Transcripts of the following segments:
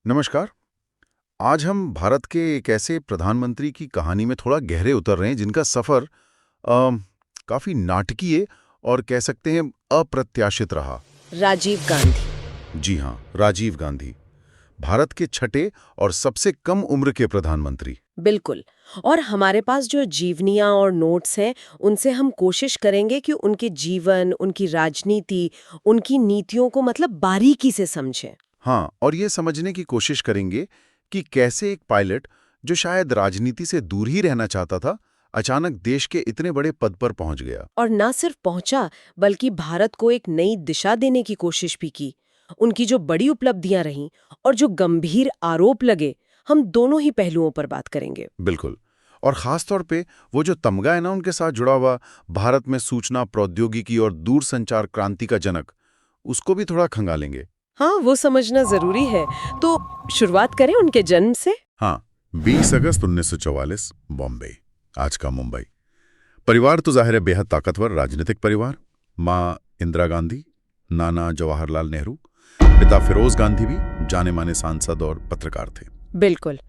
नमस्कार। आज हम भारत के एक ऐसे प्रधानमंत्री की कहानी में थोड़ा गहरे उतर रहे हैं जिनका सफर काफी नाटकीय और कह सकते हैं अप्रत्याशित रहा। राजीव गांधी। जी हाँ, राजीव गांधी, भारत के छठे और सबसे कम उम्र के प्रधानमंत्री। बिल्कुल। और हमारे पास जो जीवनियां और नोट्स हैं, उनसे हम कोशिश करेंगे कि उनके जीवन, उनकी राजनीति, उनकी नीतियों को मतलब बारीकी से समझें। हाँ, और ये समझने की कोशिश करेंगे कि कैसे एक पायलट जो शायद राजनीति से दूर ही रहना चाहता था, अचानक देश के इतने बड़े पद पर पहुंच गया। और ना सिर्फ पहुंचा, बल्कि भारत को एक नई दिशा देने की कोशिश भी की। उनकी जो बड़ी उपलब्धियां रहीं और जो गंभीर आरोप लगे, हम दोनों ही पहलुओं पर बात करेंगे। बिल्कुल। और खास तौर पे वो जो तमगा है ना उनके साथ जुड़ा हुआ, भारत में सूचना प्रौद्योगिकी और दूरसंचार क्रांति का जनक, उसको भी थोड़ा खंगालेंगे। हाँ, वो समझना जरूरी है। तो शुरुआत करें उनके जन्म से। हाँ, 20 अगस्त 1944, बॉम्बे, आज का मुंबई। परिवार तो जाहिर है बेहद ताकतवर राजनीतिक परिवार। माँ इंदिरा गांधी, नाना जवाहरलाल नेहरू, पिता फिरोज गांधी भी जाने माने सांसद और पत्रकार थे। बिल्कुल।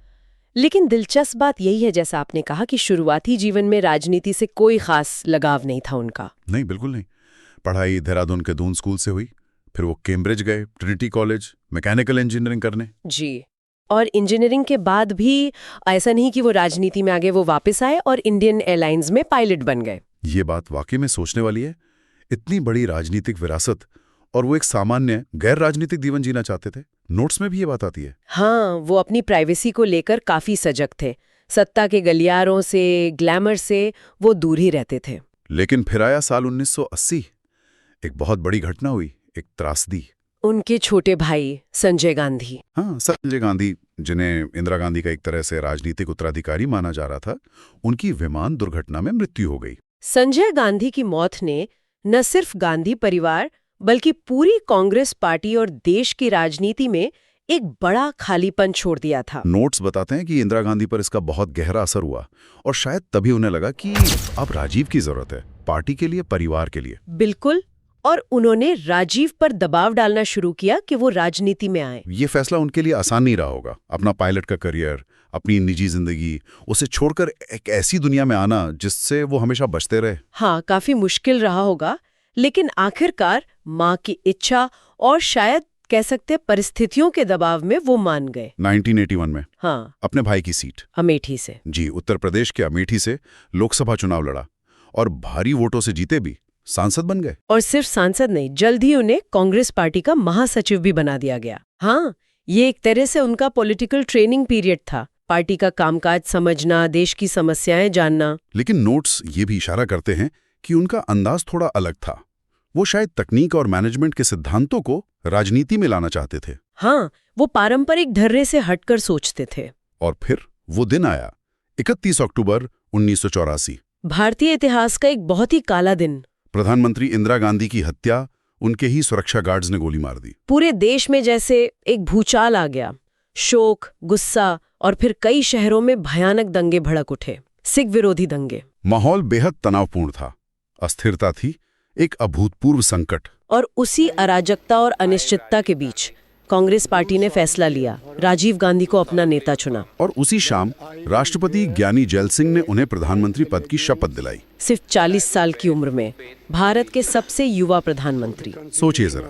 लेकिन दिलचस्प बात यही है, जैसा आपने कहा, कि शुरुआती जीवन में राजनीति से कोई खास लगाव नहीं था उनका। नहीं, बिल्कुल नहीं। पढ़ाई देहरादून के दून स्कूल से हुई, फिर वो कैम्ब्रिज गए, ट्रिनिटी कॉलेज, मैकेनिकल इंजीनियरिंग करने। जी। और इंजीनियरिंग के बाद भी ऐसा नहीं कि वो राजनीति में आगे, वो वापस आए और इंडियन एयरलाइंस में पायलट बन गए। ये बात वाकई में सोचने वाली है। इतनी बड़ी राजनीतिक विरासत और वो एक सामान्य गैर राजनीतिक जीवन जीना चाहते थे। नोट्स में भी ये बात आती है। हाँ, वो अपनी प्राइवेसी को लेकर काफी सजग थे। सत्ता के गलियारों से, ग्लैमर से वो दूर ही रहते थे। लेकिन फिर आया साल 1980। एक बहुत बड़ी घटना हुई, एक त्रासदी। उनके छोटे भाई संजय गांधी। हाँ, संजय गांधी, जिन्हें इंदिरा गांधी का एक तरह से राजनीतिक उत्तराधिकारी माना जा रहा था, उनकी विमान दुर्घटना में मृत्यु हो गई। संजय गांधी की मौत ने न सिर्फ गांधी परिवार बल्कि पूरी कांग्रेस पार्टी और देश की राजनीति में एक बड़ा खालीपन छोड़ दिया था। नोट्स बताते हैं कि इंदिरा गांधी पर इसका बहुत गहरा असर हुआ और शायद तभी उन्हें लगा कि अब राजीव की जरूरत है, पार्टी के लिए, परिवार के लिए। बिल्कुल। और उन्होंने राजीव पर दबाव डालना शुरू किया कि वो राजनीति में आए। ये फैसला उनके लिए आसान नहीं रहा होगा। अपना पायलट का करियर, अपनी निजी जिंदगी, उसे छोड़कर एक ऐसी दुनिया में आना जिससे वो हमेशा बचते रहे। हाँ, काफी मुश्किल रहा होगा। लेकिन आखिरकार माँ की इच्छा और शायद कह सकते परिस्थितियों के दबाव में वो मान गए। 1981 में हाँ, अपने भाई की सीट, अमेठी से। जी, उत्तर प्रदेश के अमेठी से लोकसभा चुनाव लड़ा और भारी वोटों से जीते भी सांसद बन गए। और सिर्फ सांसद नहीं, जल्द ही उन्हें कांग्रेस पार्टी का महासचिव भी बना दिया गया। हाँ, ये एक तरह से उनका पॉलिटिकल ट्रेनिंग पीरियड था, पार्टी का कामकाज समझना, देश की समस्याएं जानना। लेकिन नोट्स ये भी इशारा करते हैं कि उनका अंदाज थोड़ा अलग था। वो शायद तकनीक और मैनेजमेंट के सिद्धांतों को राजनीति में लाना चाहते थे। हाँ, वो पारंपरिक ढर्रे से हटकर सोचते थे। और फिर वो दिन आया, 31 अक्टूबर 1984। भारतीय इतिहास का एक बहुत ही काला दिन। प्रधानमंत्री इंदिरा गांधी की हत्या उनके ही सुरक्षा गार्ड्स ने गोली मार दी। पूरे देश में जैसे एक भूचाल आ गया। शोक, गुस्सा और फिर कई शहरों में भयानक दंगे भड़क उठे, सिख विरोधी दंगे। माहौल बेहद तनावपूर्ण था, अस्थिरता थी, एक अभूतपूर्व संकट। और उसी अराजकता और अनिश्चितता के बीच कांग्रेस पार्टी ने फैसला लिया, राजीव गांधी को अपना नेता चुना। और उसी शाम राष्ट्रपति ज्ञानी जैल सिंह ने उन्हें प्रधानमंत्री पद की शपथ दिलाई। सिर्फ 40 साल की उम्र में भारत के सबसे युवा प्रधानमंत्री। सोचिए जरा,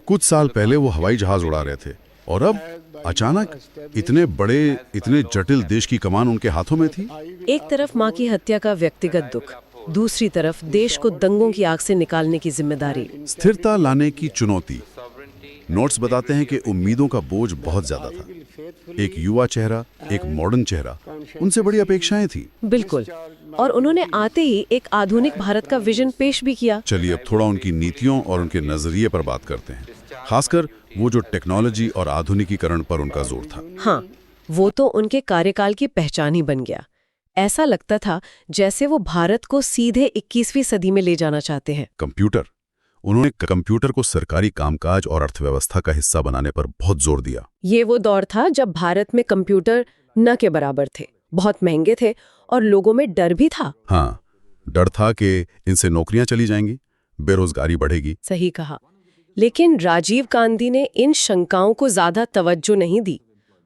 कुछ साल पहले वो हवाई जहाज उड़ा रहे थे और अब अचानक इतने बड़े, इतने जटिल देश की कमान उनके हाथों में थी। एक तरफ मां की हत्या का व्यक्तिगत दुख, दूसरी तरफ देश को दंगों की आग से निकालने की जिम्मेदारी, स्थिरता लाने की चुनौती। नोट्स बताते हैं कि उम्मीदों का बोझ बहुत ज्यादा था। एक युवा चेहरा, एक मॉडर्न चेहरा, उनसे बड़ी अपेक्षाएं थी। बिल्कुल। और उन्होंने आते ही एक आधुनिक भारत का विजन पेश भी किया। चलिए अब थोड़ा उनकी नीतियों और उनके नजरिए पर बात करते हैं, खासकर वो जो टेक्नोलॉजी और आधुनिकीकरण पर उनका जोर था। हाँ, वो तो उनके कार्यकाल की पहचान ही बन गया। ऐसा लगता था जैसे वो भारत को सीधे 21वीं सदी में ले जाना चाहते हैं। कंप्यूटर, उन्होंने कंप्यूटर को सरकारी कामकाज और अर्थव्यवस्था का हिस्सा बनाने पर बहुत जोर दिया। ये वो दौर था जब भारत में कंप्यूटर न के बराबर थे, बहुत महंगे थे और लोगों में डर भी था। हाँ, डर था कि इनसे नौकरियां चली जाएंगी, बेरोजगारी बढ़ेगी। सही कहा। लेकिन राजीव गांधी ने इन शंकाओं को ज्यादा तवज्जो नहीं दी।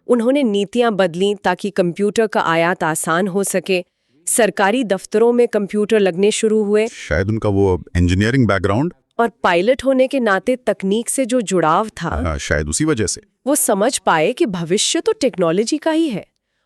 उन्होंने नीतियां बदली ताकि कंप्यूटर का आयात आसान हो सके। सरकारी दफ्तरों में कंप्यूटर लगने शुरू हुए शायद उनका वो इंजीनियरिंग बैकग्राउंड, और पायलट होने के नाते तकनीक से जो जुड़ाव था शायद उसी वजह से। वो समझ पाए कि भविष्य तो टेक्नोलॉजी का ही है।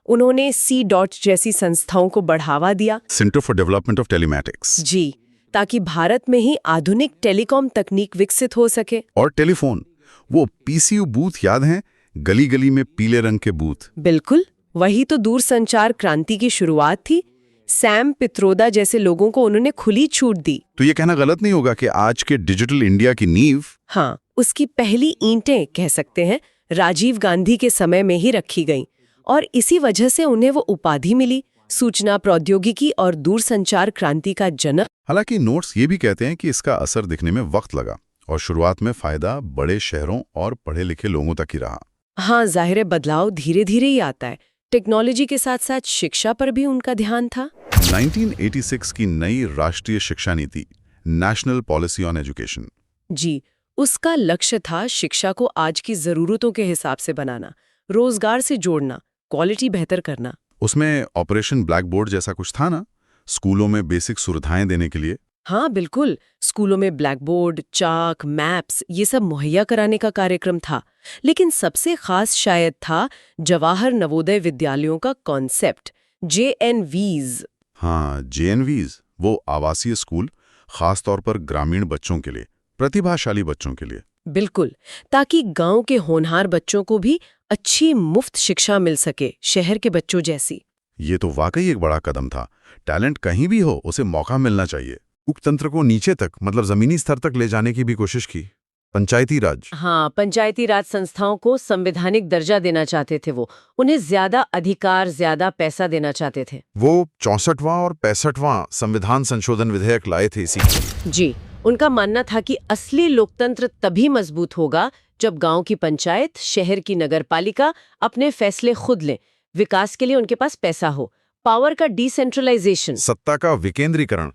उन्होंने C. जैसी संस्थाओं को बढ़ावा दिया। Centre for development of telematics. जी, ताकि भारत में ही आधुनिक टेलीकॉम तकनीक विकसित हो सके। और टेलीफोन, वो PCU बूथ याद हैं, गली गली में पीले रंग के बूथ। बिल्कुल, वही तो दूरसंचार क्रांति की शुरुआत थी। सैम पित्रोदा जैसे लोगों को उन्होंने खुली छूट दी। तो ये कहना गलत नहीं होगा कि आज के डिजिटल इंडिया की नींव, हाँ, उसकी पहली ईंटें कह सकते हैं राजीव गांधी के समय में ही रखी गईं, और इसी वजह से उन्हें वो उपाधि मिली, सूचना प्रौद्योगिकी और दूरसंचार क्रांति का जनक। हालांकि नोट्स ये भी कहते हैं कि इसका असर दिखने में वक्त लगा और शुरुआत में फायदा बड़े शहरों और पढ़े लिखे लोगों तक ही रहा। हाँ, जाहिर है बदलाव धीरे धीरे ही आता है। टेक्नोलॉजी के साथ साथ शिक्षा पर भी उनका ध्यान था। 1986 की नई राष्ट्रीय शिक्षा नीति, नेशनल पॉलिसी ऑन एजुकेशन, जी, उसका लक्ष्य था शिक्षा को आज की जरूरतों के हिसाब से बनाना, रोजगार से जोड़ना, क्वालिटी बेहतर करना। उसमें ऑपरेशन ब्लैक बोर्ड जैसा कुछ था ना, स्कूलों में बेसिक सुविधाएं देने के लिए। हाँ बिल्कुल, स्कूलों में ब्लैक बोर्ड, चाक, मैप्स ये सब मुहैया कराने का कार्यक्रम था। लेकिन सबसे खास शायद था जवाहर नवोदय विद्यालयों का कॉन्सेप्ट, JNVs। हाँ, JNVs, वो आवासीय स्कूल, खास तौर पर ग्रामीण बच्चों के लिए, प्रतिभाशाली बच्चों के लिए। बिल्कुल, ताकि गांव के होनहार बच्चों को भी अच्छी मुफ्त शिक्षा मिल सके, शहर के बच्चों जैसी। ये तो वाकई एक बड़ा कदम था। टैलेंट कहीं भी हो, उसे मौका मिलना चाहिए। लोकतंत्र को नीचे तक, मतलब जमीनी स्तर तक ले जाने की भी कोशिश की। पंचायती राज, हाँ, पंचायती राज संस्थाओं को संवैधानिक दर्जा देना चाहते थे। वो उन्हें ज्यादा अधिकार, ज्यादा पैसा देना चाहते थे। वो 64वां और 65वां संविधान संशोधन विधेयक लाए थे इसी। जी, उनका मानना था कि असली लोकतंत्र तभी मजबूत होगा जब गांव की पंचायत, शहर की नगरपालिका अपने फैसले खुद लें, विकास के लिए उनके पास पैसा हो, पावर का डिसेंट्रलाइजेशन, सत्ता का विकेंद्रीकरण,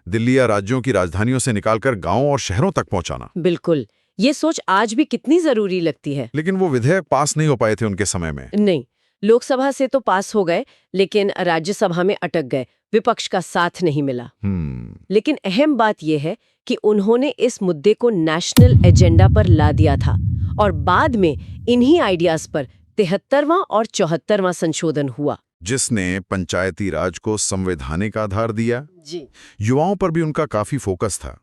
दिल्ली या राज्यों की राजधानियों से निकालकर गांवों और शहरों तक पहुंचाना। बिल्कुल, ये सोच आज भी कितनी जरूरी लगती है। लेकिन वो विधेयक पास नहीं हो पाए थे उनके समय में। नहीं, लोकसभा से तो पास हो गए, लेकिन राज्यसभा में अटक गए, विपक्ष का साथ नहीं मिला। लेकिन अहम बात यह है कि उन्होंने इस मुद्दे को नेशनल एजेंडा पर ला दिया था, और बाद में इन्हीं आइडियाज पर 73वां और 74वां संशोधन हुआ, जिसने पंचायती राज को संवैधानिक आधार दिया। जी, युवाओं पर भी उनका काफी फोकस था।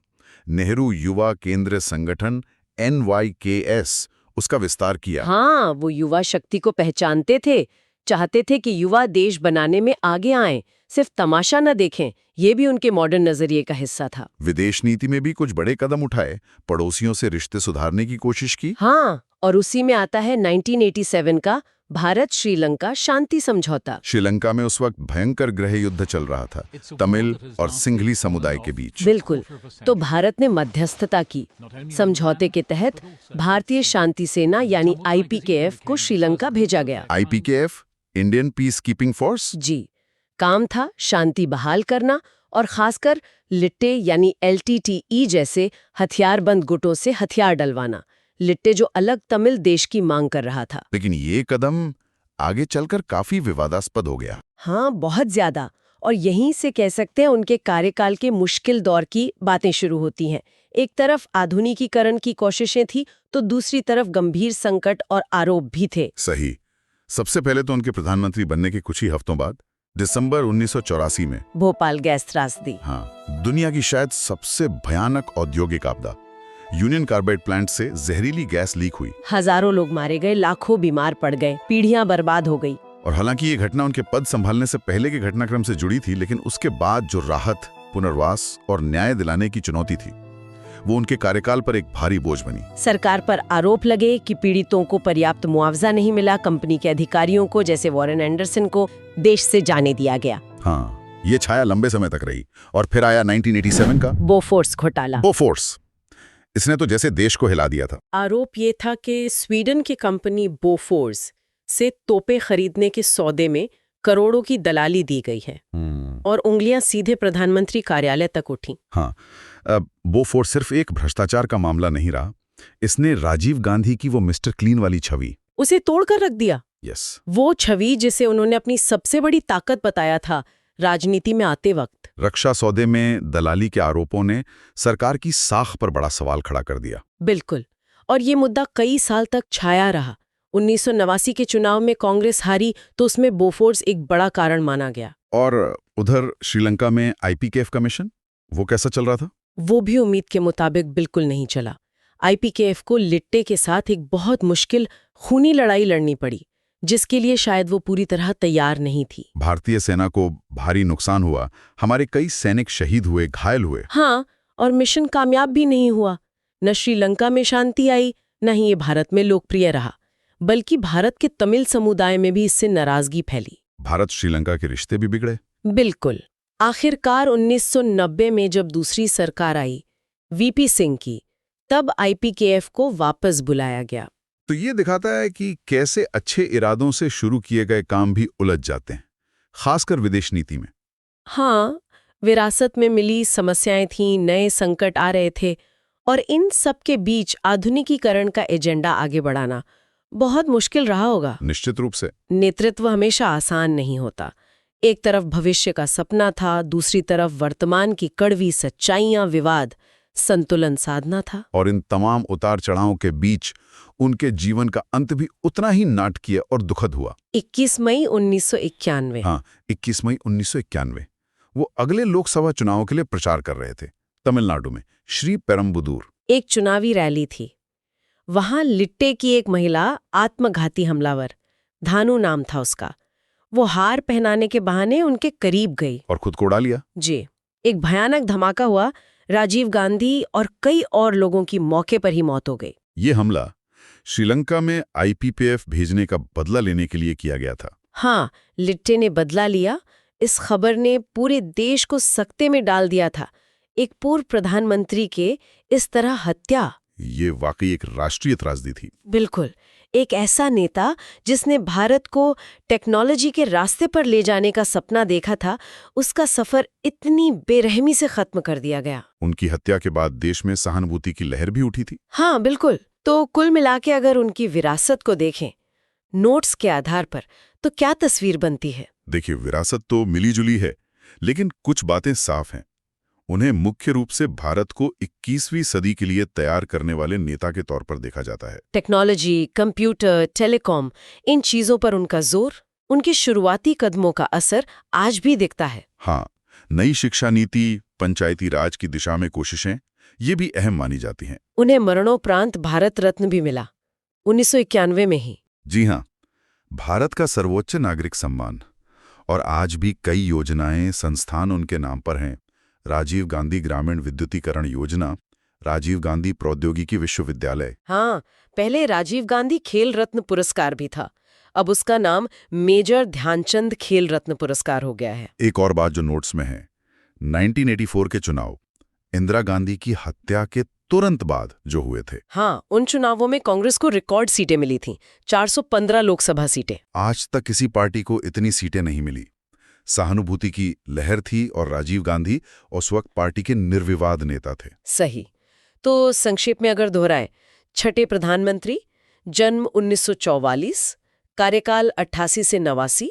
नेहरू युवा केंद्र संगठन NYKS, उसका विस्तार किया। हाँ, वो युवा शक्ति को पहचानते थे, चाहते थे कि युवा देश बनाने में आगे आएं, सिर्फ तमाशा न देखें। ये भी उनके मॉडर्न नजरिए का हिस्सा था। विदेश नीति में भी कुछ बड़े कदम उठाए, पड़ोसियों से रिश्ते सुधारने की कोशिश की। हाँ, और उसी में आता है 1987 का भारत श्रीलंका शांति समझौता। श्रीलंका में उस वक्त भयंकर गृह युद्ध चल रहा था, तमिल और सिंघली समुदाय के बीच। बिल्कुल, तो भारत ने मध्यस्थता की। समझौते के तहत भारतीय शांति सेना यानी IPKF को श्रीलंका भेजा गया। IPKF, Indian peace keeping force. जी, काम था शांति बहाल करना और खासकर लिट्टे यानी LTTE जैसे हथियारबंद गुटों से हथियार डलवाना। लिट्टे जो अलग तमिल देश की मांग कर रहा था। लेकिन ये कदम आगे चलकर काफी विवादास्पद हो गया। हाँ, बहुत ज्यादा। और यहीं से कह सकते हैं उनके कार्यकाल के मुश्किल दौर की बातें शुरू होती हैं। एक तरफ आधुनिकीकरण की कोशिशें थी, तो दूसरी तरफ गंभीर संकट और आरोप भी थे। सही। सबसे पहले तो उनके प्रधानमंत्री बनने के कुछ ही हफ्तों बाद, दिसंबर 1984 में भोपाल गैस त्रासदी। हाँ, दुनिया की शायद सबसे भयानक औद्योगिक आपदा, यूनियन कार्बाइड प्लांट से जहरीली गैस लीक हुई। हजारों लोग मारे गए, लाखों बीमार पड़ गए, पीढ़ियां बर्बाद हो गई। और हालांकि ये घटना उनके पद संभालने से पहले के घटनाक्रम से जुड़ी थी, लेकिन उसके बाद जो राहत, पुनर्वास और न्याय दिलाने की चुनौती थी, वो उनके कार्यकाल पर एक भारी बोझ बनी। सरकार पर आरोप लगे कि पीड़ितों को पर्याप्त मुआवजा नहीं मिला, कंपनी के अधिकारियों को जैसे वॉरेन एंडरसन को देश से जाने दिया गया। हाँ, ये छाया लंबे समय तक रही। और फिर आया 1987 का बोफोर्स घोटाला। बोफोर्स, इसने तो जैसे देश को हिला दिया था। आरोप ये था कि स्वीडन की कंपनी बोफोर्स से तोपें खरीदने के सौदे में करोड़ों की दलाली दी गई है, और उंगलियां सीधे प्रधानमंत्री कार्यालय तक उठी। हाँ, बोफोर्स सिर्फ एक भ्रष्टाचार का मामला नहीं रहा, इसने राजीव गांधी की वो मिस्टर क्लीन वाली छवि उसे तोड़कर रख दिया। यस। वो छवि जिसे उन्होंने अपनी सबसे बड़ी ताकत बताया था राजनीति में आते वक्त। रक्षा सौदे में दलाली के आरोपों ने सरकार की साख पर बड़ा सवाल खड़ा कर दिया। बिल्कुल। और ये मुद्दा कई साल तक छाया रहा। 1989 के चुनाव में कांग्रेस हारी तो उसमें बोफोर्स एक बड़ा कारण माना गया। और उधर श्रीलंका में आईपीकेएफ का मिशन, वो कैसा चल रहा था? वो भी उम्मीद के मुताबिक बिल्कुल नहीं चला। आईपीकेएफ को लिट्टे के साथ एक बहुत मुश्किल खूनी लड़ाई लड़नी पड़ी, जिसके लिए शायद वो पूरी तरह तैयार नहीं थी। भारतीय सेना को भारी नुकसान हुआ, हमारे कई सैनिक शहीद हुए, घायल हुए। हाँ, और मिशन कामयाब भी नहीं हुआ। न श्रीलंका में शांति आई, न ही ये भारत में लोकप्रिय रहा, बल्कि भारत के तमिल समुदाय में भी इससे नाराजगी फैली। भारत श्रीलंका के रिश्ते भी बिगड़े। बिल्कुल। आखिरकार 1990 में जब दूसरी सरकार आई, वीपी सिंह की, तब आईपीकेएफ को वापस बुलाया गया। तो ये दिखाता है कि कैसे अच्छे इरादों से शुरू किए गए काम भी उलझ जाते हैं, खासकर विदेश नीति में। हाँ, विरासत में मिली समस्याएं थीं, नए संकट आ रहे थे, और इन सब के बीच आधुनिकीकरण का एजेंडा आगे बढ़ाना बहुत मुश्किल रहा होगा। निश्चित रूप से। नेतृत्व हमेशा आसान नहीं होता। एक तरफ भविष्य का सपना था, दूसरी तरफ वर्तमान की कड़वी सच्चाइयां, विवाद, संतुलन साधना था। और इन तमाम उतार चढ़ावों के बीच उनके जीवन का अंत भी उतना ही नाटकीय और दुखद हुआ। 21 मई 1991। हाँ, 21 मई 1991। वो अगले लोकसभा चुनाव के लिए प्रचार कर रहे थे, तमिलनाडु में श्री पेरम्बुदूर। एक चुनावी रैली थी। वहां लिट्टे की एक महिला आत्मघाती हमलावर, धानु नाम था उसका, वो हार पहनाने के बहाने उनके करीब गई और खुद को उड़ा लिया। जी। एक भयानक धमाका हुआ, राजीव गांधी और कई और लोगों की मौके पर ही मौत हो गई। ये हमला श्रीलंका में आईपीकेएफ भेजने का बदला लेने के लिए किया गया था। हाँ, लिट्टे ने बदला लिया। इस खबर ने पूरे देश को सकते में डाल दिया था। एक पूर्व प्रधानमंत्री के इस तरह हत्या, ये वाकई एक राष्ट्रीय त्रासदी थी। बिल्कुल। एक ऐसा नेता जिसने भारत को टेक्नोलॉजी के रास्ते पर ले जाने का सपना देखा था, उसका सफर इतनी बेरहमी से खत्म कर दिया गया। उनकी हत्या के बाद देश में सहानुभूति की लहर भी उठी थी। हाँ, बिल्कुल। तो कुल मिला के अगर उनकी विरासत को देखें नोट्स के आधार पर, तो क्या तस्वीर बनती है? देखिए, विरासत तो मिली जुली है, लेकिन कुछ बातें साफ हैं। उन्हें मुख्य रूप से भारत को 21वीं सदी के लिए तैयार करने वाले नेता के तौर पर देखा जाता है। टेक्नोलॉजी, कंप्यूटर, टेलीकॉम, इन चीजों पर उनका जोर, उनके शुरुआती कदमों का असर आज भी दिखता है। हाँ, नई शिक्षा नीति, पंचायती राज की दिशा में कोशिशें, ये भी अहम मानी जाती हैं। उन्हें मरणोपरांत भारत रत्न भी मिला 1991 में ही। जी हाँ, भारत का सर्वोच्च नागरिक सम्मान। और आज भी कई योजनाएं, संस्थान उनके नाम पर हैं। राजीव गांधी ग्रामीण विद्युतीकरण योजना, राजीव गांधी प्रौद्योगिकी विश्वविद्यालय। हाँ, पहले राजीव गांधी खेल रत्न पुरस्कार भी था, अब उसका नाम मेजर ध्यानचंद खेल रत्न पुरस्कार हो गया है। एक और बात जो नोट्स में है, 1984 के चुनाव इंदिरा गांधी की हत्या के तुरंत बाद जो हुए थे। हाँ, उन चुनावों में कांग्रेस को रिकॉर्ड सीटें मिली थीं, 415 लोकसभा सीटें। आज तक किसी पार्टी को इतनी सीटें नहीं मिली। सहानुभूति की लहर थी और राजीव गांधी उस वक्त पार्टी के निर्विवाद नेता थे। सही। तो संक्षेप में अगर दोहराएं, छठे प्रधानमंत्री, जन्म 1944, कार्यकाल 88 से 89,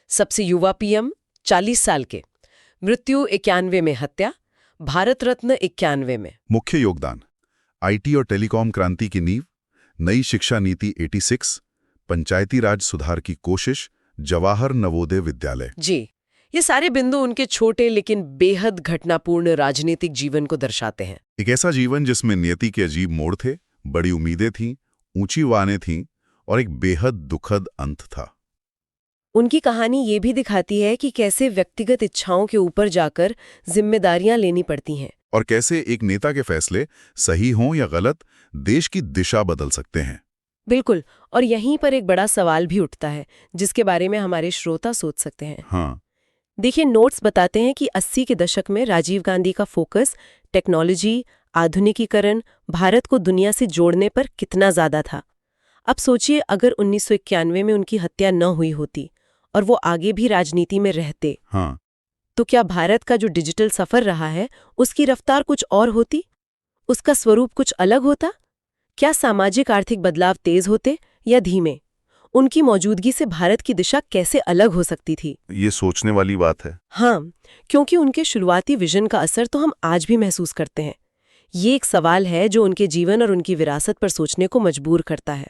सबसे युवा पीएम, 40 साल के, मृत्यु 91 में, हत्या, भारत रत्न 91 में। मुख्य योगदान, आईटी और टेलीकॉम क्रांति की नींव, नई शिक्षा नीति 86, पंचायती राज सुधार की कोशिश, जवाहर नवोदय विद्यालय। जी, ये सारे बिंदु उनके छोटे लेकिन बेहद घटनापूर्ण राजनीतिक जीवन को दर्शाते हैं। एक ऐसा जीवन जिसमें नियति के अजीब मोड़ थे, बड़ी उम्मीदें थीं, ऊंची वानें थीं और एक बेहद दुखद अंत था। उनकी कहानी ये भी दिखाती है कि कैसे व्यक्तिगत इच्छाओं के ऊपर जाकर जिम्मेदारियां लेनी पड़ती हैं, और कैसे एक नेता के फैसले, सही हों या गलत, देश की दिशा बदल सकते हैं। बिल्कुल। और यहीं पर एक बड़ा सवाल भी उठता है, जिसके बारे में हमारे श्रोता सोच सकते हैं। हाँ, देखिए, नोट्स बताते हैं कि 80 के दशक में राजीव गांधी का फोकस टेक्नोलॉजी, आधुनिकीकरण, भारत को दुनिया से जोड़ने पर कितना ज्यादा था। अब सोचिए, अगर 1991 में उनकी हत्या न हुई होती और वो आगे भी राजनीति में रहते, हाँ, तो क्या भारत का जो डिजिटल सफर रहा है उसकी रफ्तार कुछ और होती? उसका स्वरूप कुछ अलग होता? क्या सामाजिक आर्थिक बदलाव तेज होते या धीमे? उनकी मौजूदगी से भारत की दिशा कैसे अलग हो सकती थी। ये सोचने वाली बात है। हाँ, क्योंकि उनके शुरुआती विजन का असर तो हम आज भी महसूस करते हैं। ये एक सवाल है जो उनके जीवन और उनकी विरासत पर सोचने को मजबूर करता है।